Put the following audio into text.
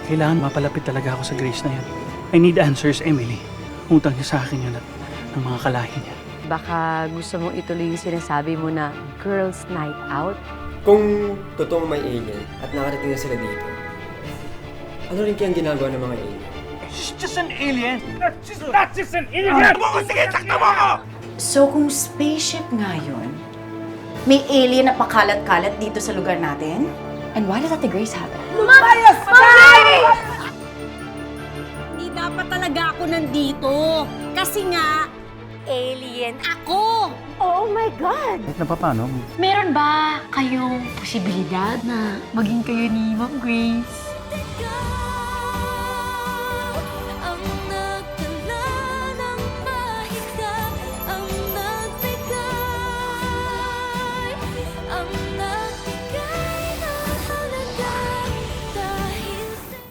Kailangan mapalapit talaga ako sa Grace na yan. I need answers, Emily. Utang niya sa akin yun at ng mga kalahi niya. Baka gusto mong ituloy yung sinasabi mo na girls' night out? Kung totoong may alien at nakarating na sila dito, ano rin kayang ginagawa ng mga alien? She's just an alien! That's just an alien! Sige, sakta mo ako! So kung spaceship nga yun, may alien na pakalat-kalat dito sa lugar natin? And why does Ate Grace have it? Hindi dapat talaga ako nandito. Kasi nga, alien ako! Oh my God! Na paano? Meron ba kayong posibilidad na maging kayo ni Ma'am Grace?